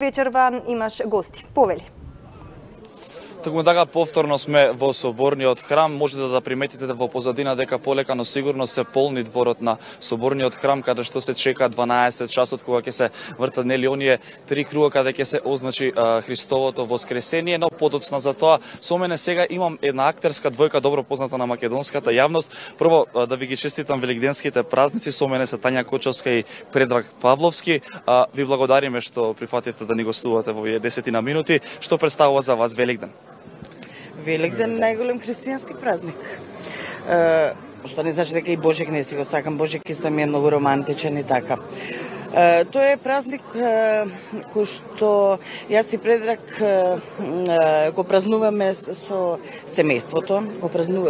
вечерва имаш гости. Повели. Токму така повторно сме во Соборниот храм. Можете да приметите во позадина дека полека, но сигурно се полни дворот на Соборниот храм, каде што се чека 12 часот кога ќе се вртат нели оние три круга каде ќе се означи Христовото воскресение, но подоцна за тоа со мене сега имам една актерска двојка добро позната на македонската јавност. Прво да ви ги честитам великденските празници. Со мене се Тања Кочовска и Предраг Павловски. Ви благодариме што прифативте да ни гостувате во овие 10 минути. Што представува за вас Великден? Великден најголем христијански празник. Што не значи дека и Божик не си го сакам. Божик исто ми е многу романтичен и така. Тоа е празник кој што јас и Предраг го празнуваме со семејството,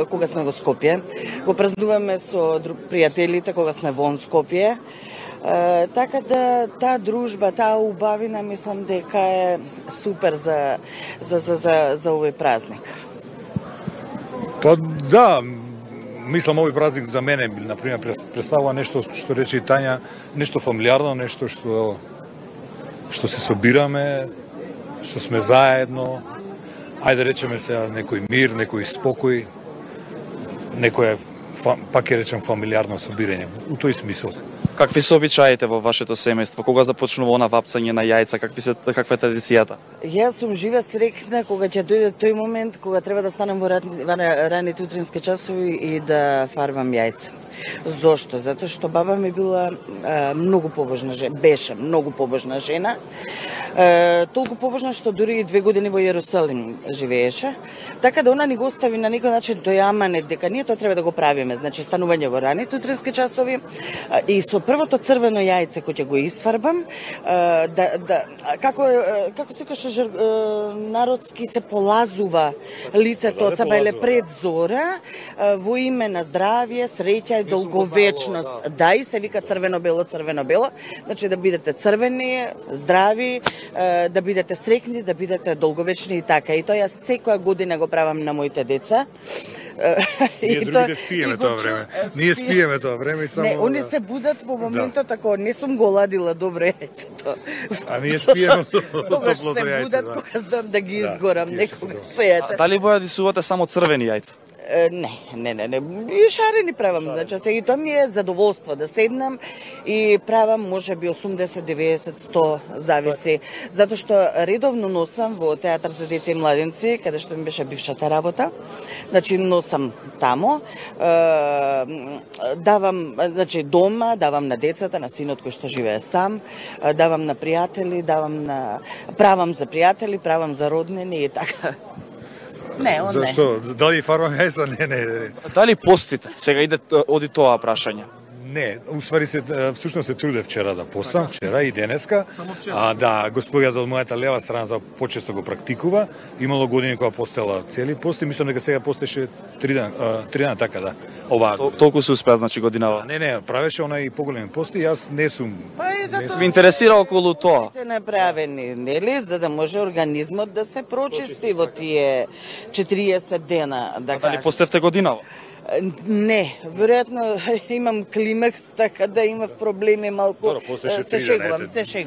кога сме во Скопје, го празнуваме со пријателите кога сме вон Скопје. Така да таа дружба, таа убавина мислам дека е супер за овој празник. Па да, мислам овој празник за мене, например, представува нешто што рече и Тања, нешто фамилиарно, нешто што се собираме, што сме заедно. Ајде речеме се некој мир, некој спокој, некој пак ќе речем фамилиарно собирање. У тој смисол. Какви се обичаите во вашето семејство? Кога започнува она вапцање на јајца? Каква е традицијата? Јас сум жива среќна кога ќе дојде тој момент кога треба да станам во раните утрински часови и да фарбам јајца. Зошто? Затоа што баба ми била многу побожна жена, беше многу побожна жена. Толку побожна што дури и 2 години во Јерусалим живееше. Така да она ни го остави на некој начин тој аманет дека ние тоа треба да го правиме, значи станување во раните утрински часови и со првото црвено јајце кој ќе го исфарбам, како се каже народски се полазува лицето од сабајле пред зора во име на здравје, среќа и долговечност. Да, и се вика црвено-бело, црвено-бело. Значи да бидете црвени, здрави, да бидете среќни, да бидете долговечни и така. И тоа јас секоја година го правам на моите деца. Ние другите спиеме тоа време. Ние спиеме тоа време и само... Не, они се будат во моментот тако, не сум го ладила добро јајцето. А ние спиеме Тогаш се будат кога знам да ги изгорам некогаш со јајца. Дали бојадисувате само црвени јајца? Не. И шарени правам, значи и тоа ми е задоволство да седнам и правам можеби 80, 90, 100 зависи. Затоа што редовно носам во театар за деца и младенци, каде што ми беше бившата работа. Значи носам тамо, давам, значи дома, давам на децата, на синот кој што живее сам, давам на пријатели, правам за пријатели, правам за роднини и така. Не, он не. Зашто? Дали фарбам јајца? Не. Дали постите? Сега оди тоа прашање. Не, уствари всушност се трудев вчера да постам, вчера и денеска. Само вчера? Да, господјата од мојата лева страна тоа почесто го практикува. Имало години кога постела цели пост и мислам дека сега постеше 3 дена така да. Оваа. Толку се успеа значи годинава. Не, правеше она и поголеми пости, јас не сум. Па и затоа Ви интересира околу тоа? Те направени, нели, за да може организмот да се прочисти во тие 40 дена, да кажем. Дали постевте годинава? Не, веројатно имам климакс, така да имав проблеми малку. Се шегувам. Значи,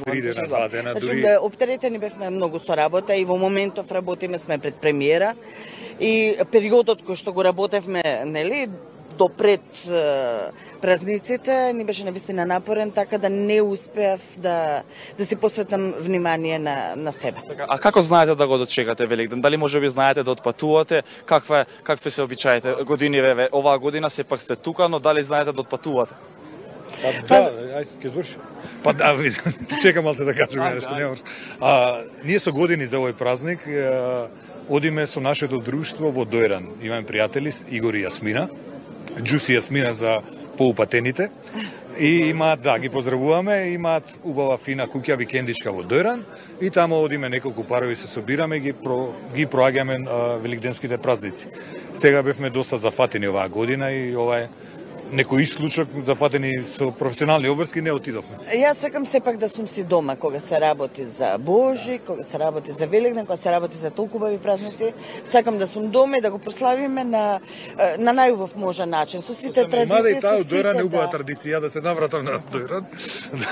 оптеретени бевме многу со работа и во моментов работиме сме пред премиера и периодот кој што го работевме, нели, до пред празниците ни беше навистина напорен, така да не успеав да си посветам внимание на себе. А како знаете да го дочекате Великден? Дали можеби знаете да отпатувате? Какви се обичаите години оваа година сепак сте тука, но дали знаете да отпатувате? Да, ајде ќе заврши. Па да, чекам малце да кажам нешто, немаш. Ние со години за овој празник одиме со нашето друштво во Дојран. Имаме пријатели Игор и Јасмина. Джуси Јасмина за поупатените и имаат, да, ги поздравуваме, имаат убава фина куќа викендичка во Дојран и таму одиме неколку парови се собираме и ги проаѓаме великденските празници. Сега бевме доста зафатени оваа година и ова е некој исклучок зафатени со професионални обврски не отидовме. Јас сакам сепак да сум си дома кога се работи за Божи, кога се работи за Великден, кога се работи за толку убави празници. Сакам да сум дома и да го прославиме на најубав можен начин, со сите традиции, Мада и таа со од Дојран е сите, убава традиција, да се навратам на Дојран.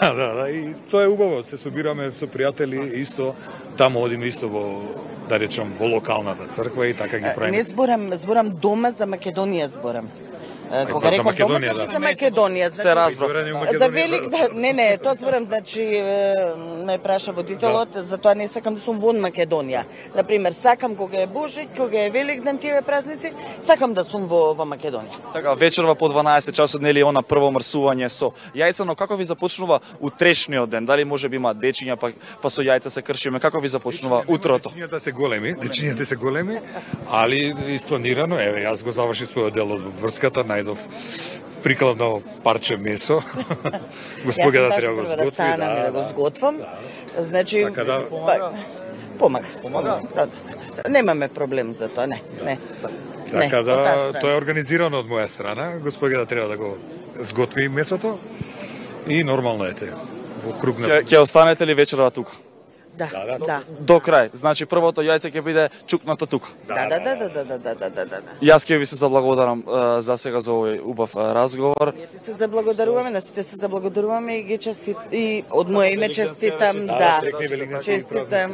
Да, и тоа е убаво, се собираме со пријатели исто, таму одиме исто во, да речам, во локалната црква и така ги правиме. Не зборам дома за Македонија зборам. Кога за реков дома, Македонија, значи да. за Македонија. Се разбрав. За Великден, не, тоа зборам, значи ме праша водителот, затоа не сакам да сум вон Македонија. Например, сакам кога е Божик, кога е Великден, тие празници, сакам да сум во Македонија. Така, вечерва по 12 часот, нели она прво мрсување со јајца, но како ви започнува утрешниот ден? Дали може би има дечиња, па со јајца се кршиме? Како ви започнува утрото? Дечињата се големи, али испланирано, еве, јас го завршив својот дел од врската, најдов прикладно парче месо. Господја да треба го сготви. Јас да станам и да го сготвам. Значи, така да помага. Немаме проблем за тоа, не. Така да, тоа е организирано од моја страна. Господја да треба да го сготви месото и нормално ете. Во круг на Ќе останете ли вечерва тука? Да. До крај. Значи првото јајце ќе биде чукнато тука. Да. Јас ќе ви се заблагодарам за сега за овој убав разговор. Ти се заблагодаруваме, на сите се заблагодаруваме и ги и од моје име честитам, да. Честитам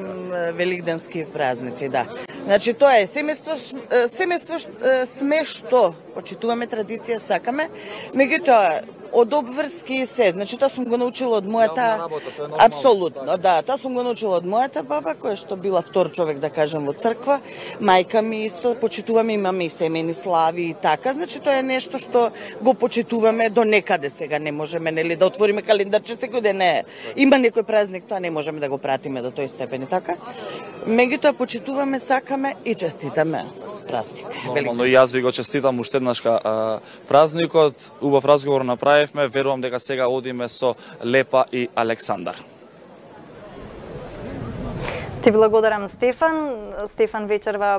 великденски празници, да. Значи тоа е семејство сме што почитуваме традиција, сакаме, меѓутоа од обврски и се. Значи тоа сум го научила од мојата апсолутно, да, тоа сум го научила од мојата баба, која што била втор човек да кажем во црква. Мајка ми исто почитуваме, имаме и семени слави и така. Значи тоа е нешто што го почитуваме до некаде сега, не можеме нели да отвориме календарче секој ден, не. Има некој празник, тоа не можеме да го пратиме до тој степен и така. Меѓутоа почитуваме, сакаме и честитаме празник. Нормално и јас ви го честитам уште еднашка празникот. Убав разговор направивме, верувам дека сега одиме со Лепа и Александар. Ти благодарам, Стефан. Стефан вечерва